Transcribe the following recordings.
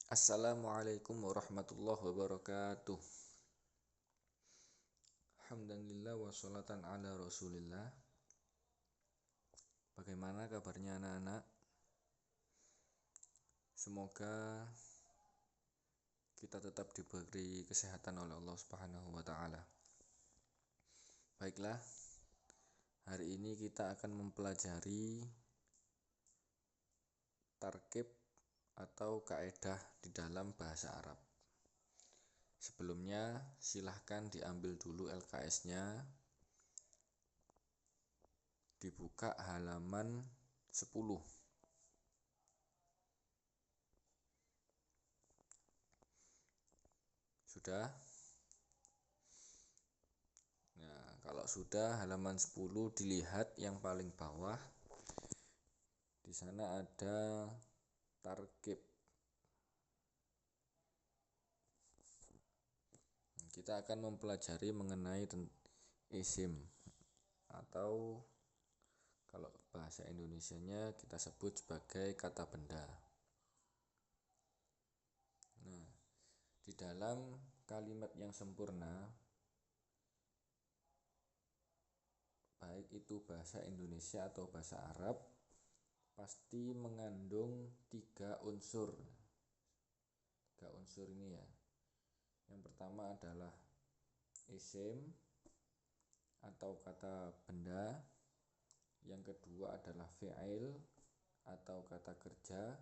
Assalamualaikum warahmatullahi wabarakatuh. Alhamdulillah wassalatan ala rasulillah. Bagaimana kabarnya anak-anak? Semoga kita tetap diberi kesehatan oleh Allah Subhanahu wa taala. Baiklah, hari ini kita akan mempelajari tarkib atau kaidah di dalam bahasa Arab. Sebelumnya, silahkan diambil dulu LKS-nya, dibuka halaman 10. Sudah? Nah, kalau sudah halaman 10 dilihat yang paling bawah. Di sana ada tarkib. Kita akan mempelajari mengenai isim atau kalau bahasa Indonesianya kita sebut sebagai kata benda. Nah, di dalam kalimat yang sempurna, baik itu bahasa Indonesia atau bahasa Arab, pasti mengandung 3 unsur. 3 unsur ini ya. Yang pertama adalah isim atau kata benda. Yang kedua adalah fi'il atau kata kerja.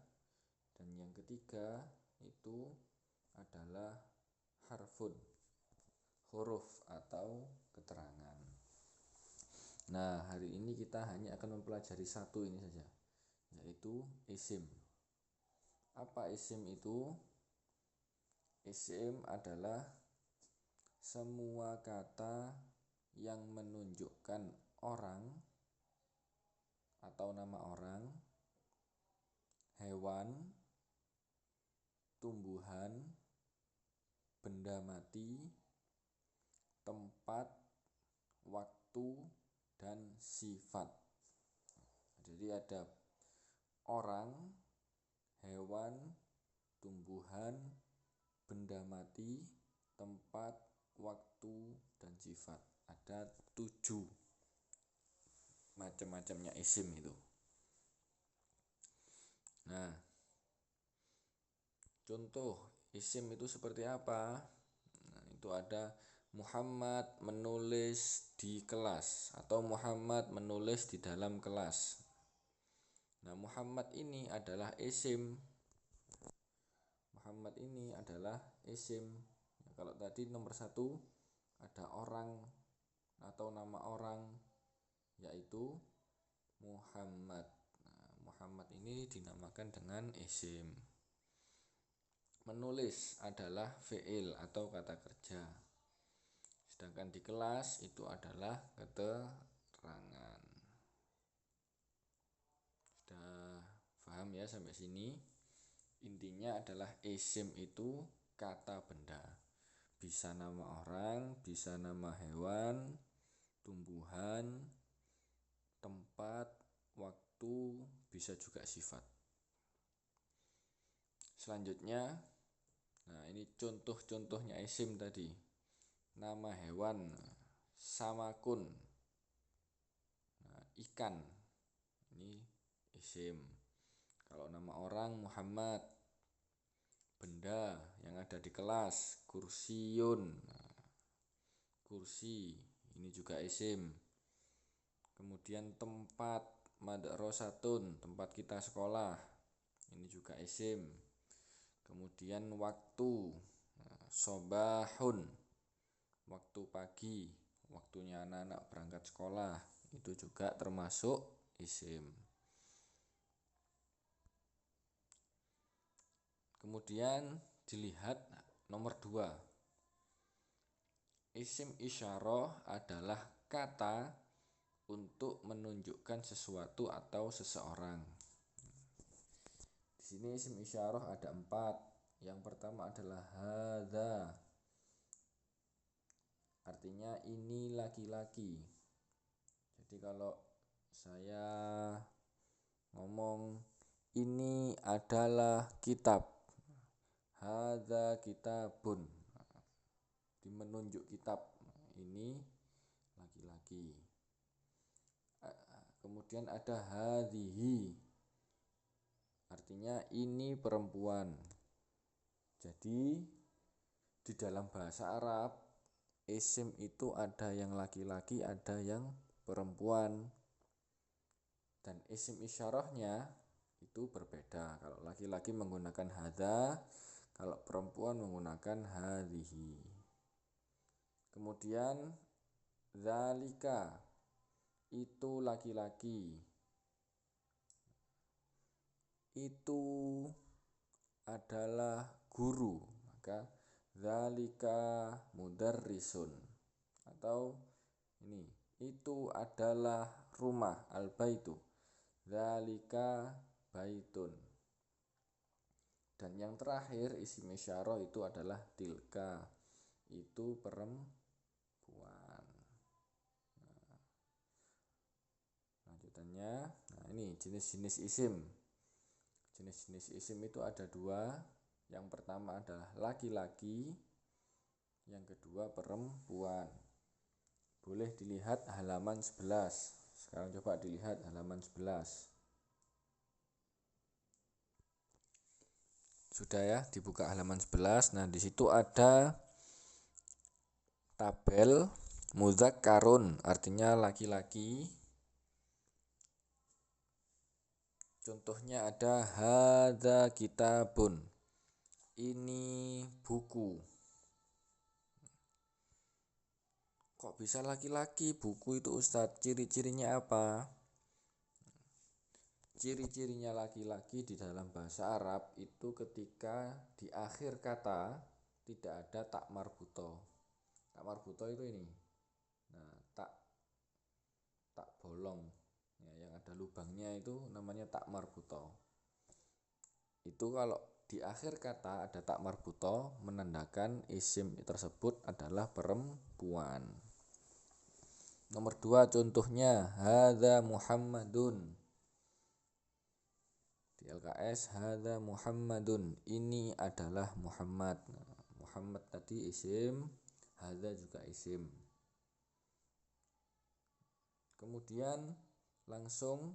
Dan yang ketiga itu adalah harfun, huruf atau keterangan. Nah, hari ini kita hanya akan mempelajari satu ini saja, yaitu isim. Apa isim itu? Isim adalah semua kata yang menunjukkan orang atau nama orang, hewan, tumbuhan, benda mati, tempat, waktu, dan sifat. Jadi ada orang, hewan, tumbuhan, benda mati, tempat, waktu, dan sifat. Ada 7 macam-macamnya isim itu. Nah, contoh isim itu seperti apa? Nah, itu ada Muhammad menulis di kelas atau Muhammad menulis di dalam kelas. Nah, Muhammad ini adalah isim. Muhammad ini adalah isim. Nah, kalau tadi nomor 1 ada orang atau nama orang, yaitu Muhammad. Nah, Muhammad ini dinamakan dengan isim. Menulis adalah fi'il atau kata kerja. Sedangkan di kelas itu adalah keterangan. Sudah paham ya sampai sini? Intinya adalah isim itu kata benda. Bisa nama orang, bisa nama hewan, tumbuhan, tempat, waktu, bisa juga sifat. Selanjutnya, nah ini contoh-contohnya isim tadi. Nama hewan, samakun. Nah, ikan. Ini isim. Kalau nama orang Muhammad. Benda yang ada di kelas, kursiun. Nah, kursi, ini juga isim. Kemudian tempat, madrasatun, tempat kita sekolah. Ini juga isim. Kemudian waktu, sobahun, waktu pagi, waktunya anak-anak berangkat sekolah, itu juga termasuk isim. Kemudian dilihat nomor 2. Isim isyarah adalah kata untuk menunjukkan sesuatu atau seseorang. Di sini isim isyarah ada 4. Yang pertama adalah hadza. Artinya ini laki-laki. Jadi kalau saya ngomong ini adalah kitab, hadza kitabun, di menunjuk kitab, ini laki-laki. Kemudian ada hadhihi, artinya ini perempuan. Jadi di dalam bahasa Arab isim itu ada yang laki-laki, ada yang perempuan. Dan isim isyarahnya itu berbeda. Kalau laki-laki menggunakan hadza, kalau perempuan menggunakan hadhihi. Kemudian zalika, itu laki-laki. Itu adalah guru, maka zalika mudarrisun. Atau ini, itu adalah rumah, al-baitu, zalika baitun. Dan yang terakhir isim isyarah itu adalah tilka, itu perempuan. Lanjutannya, nah ini jenis-jenis isim. Jenis-jenis isim itu ada dua. Yang pertama adalah laki-laki, yang kedua perempuan. Boleh dilihat halaman 11. Sekarang coba dilihat halaman 11. Sudah ya, dibuka halaman 11. Nah, di situ ada tabel mudzakarun, artinya laki-laki. Contohnya ada hadza kitabun, ini buku. Kok bisa laki-laki buku itu Ustadz? Ciri-cirinya apa? Ciri-cirinya laki-laki di dalam bahasa Arab itu ketika di akhir kata tidak ada tak marbuto. Tak marbuto itu ini. Nah, tak bolong. Ya, yang ada lubangnya itu namanya tak marbuto. Itu kalau di akhir kata ada tak marbuto menandakan isim tersebut adalah perempuan. Nomor 2 contohnya hadza Muhammadun. Di LKS hadza Muhammadun, ini adalah Muhammad. Nah, Muhammad tadi isim, hadza juga isim. Kemudian langsung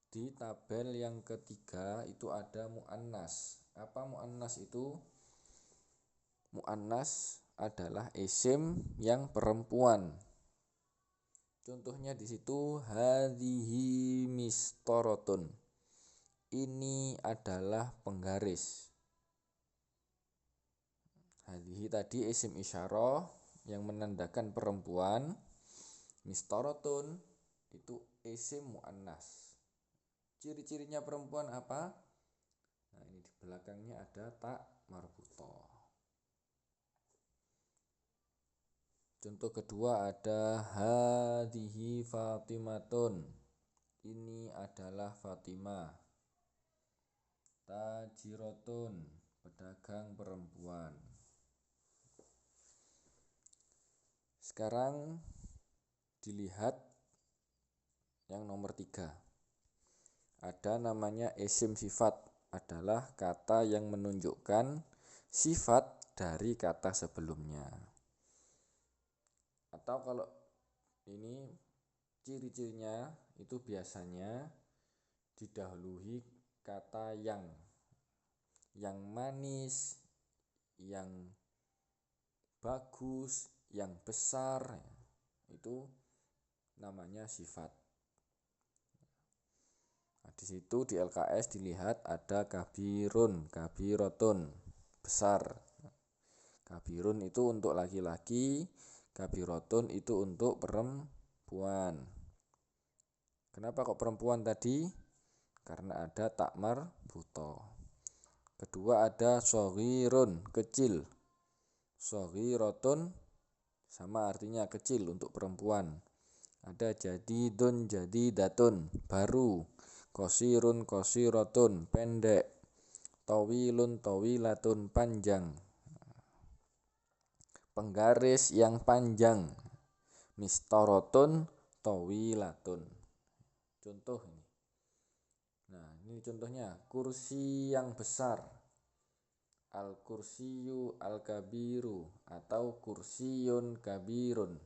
di tabel yang ketiga itu ada muannas. Apa muannas itu? Muannas adalah isim yang perempuan. Contohnya di situ hadhihi mistorotun, ini adalah penggaris. Hadhihi tadi isim isyarah yang menandakan perempuan. Mistorotun itu isim muannas. Ciri-cirinya perempuan apa? Nah, ini di belakangnya ada tak marbutoh. Contoh kedua ada hadhihi Fatimatun, ini adalah Fatimah. Tajirotun, pedagang perempuan. Sekarang dilihat yang nomor 3. Ada namanya isim sifat, adalah kata yang menunjukkan sifat dari kata sebelumnya. Atau kalau ini ciri-cirinya itu biasanya didahului kata yang manis, yang bagus, yang besar, itu namanya sifat. Nah, di situ di LKS dilihat ada kabirun, kabirotun, besar. Kabirun itu untuk laki-laki, kabirotun itu untuk perempuan. Kenapa kok perempuan tadi? Karena ada tak marbutoh. Kedua ada shaghirun, kecil. Shaghirotun sama artinya kecil untuk perempuan. Ada jadidun, jadidatun, baru. Qasirun, qasirotun, pendek. Tawilun, tawilatun, panjang. Penggaris yang panjang. Mistorotun, tawilatun. Contoh ini. Nah, ini contohnya kursi yang besar. al-kursiyu al-kabiru atau kursiyun kabirun.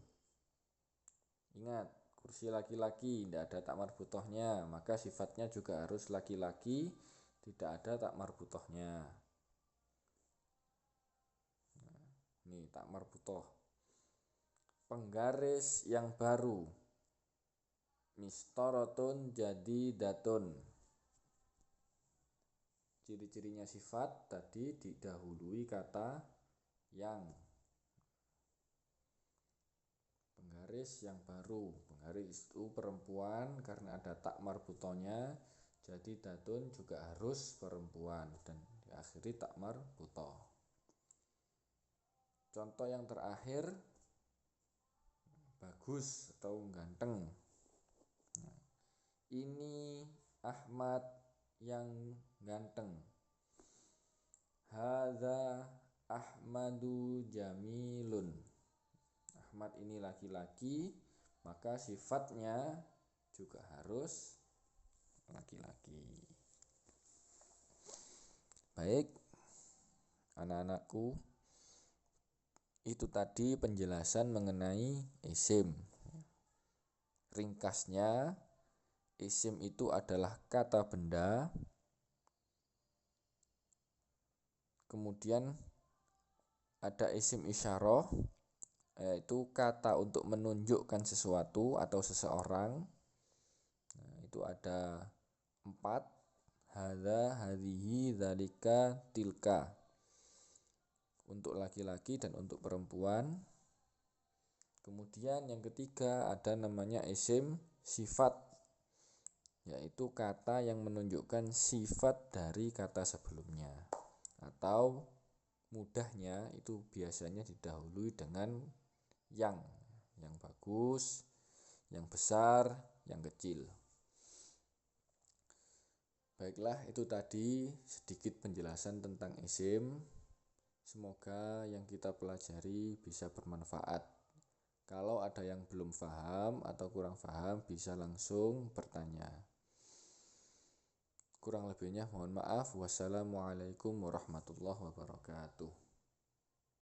Ingat, kursi laki-laki tidak ada tak marbutohnya, maka sifatnya juga harus laki-laki, tidak ada tak marbutohnya. Ini tak marbutoh. Penggaris yang baru, mistorotun jadi datun. Ciri-cirinya sifat tadi didahului kata yang. Penggaris yang baru, penggaris itu perempuan karena ada tak marbutohnya, jadi datun juga harus perempuan dan diakhiri tak marbutoh. Contoh yang terakhir, bagus atau ganteng. Nah, ini Ahmad yang ganteng. Hadza Ahmadu jamilun. Ahmad ini laki-laki, maka sifatnya juga harus laki-laki. Baik, anak-anakku, itu tadi penjelasan mengenai isim. Ringkasnya, isim itu adalah kata benda, kemudian ada isim isyarah, yaitu kata untuk menunjukkan sesuatu atau seseorang. Nah, itu ada 4, hadza, hadhihi, dzalika, tilka, untuk laki-laki dan untuk perempuan. Kemudian yang ketiga ada namanya isim sifat, yaitu kata yang menunjukkan sifat dari kata sebelumnya, atau mudahnya itu biasanya didahului dengan yang bagus, yang besar, yang kecil. Baiklah, itu tadi sedikit penjelasan tentang isim. Semoga yang kita pelajari bisa bermanfaat. Kalau ada yang belum paham atau kurang paham, bisa langsung bertanya. Kurang lebihnya mohon maaf. Wassalamualaikum warahmatullahi wabarakatuh.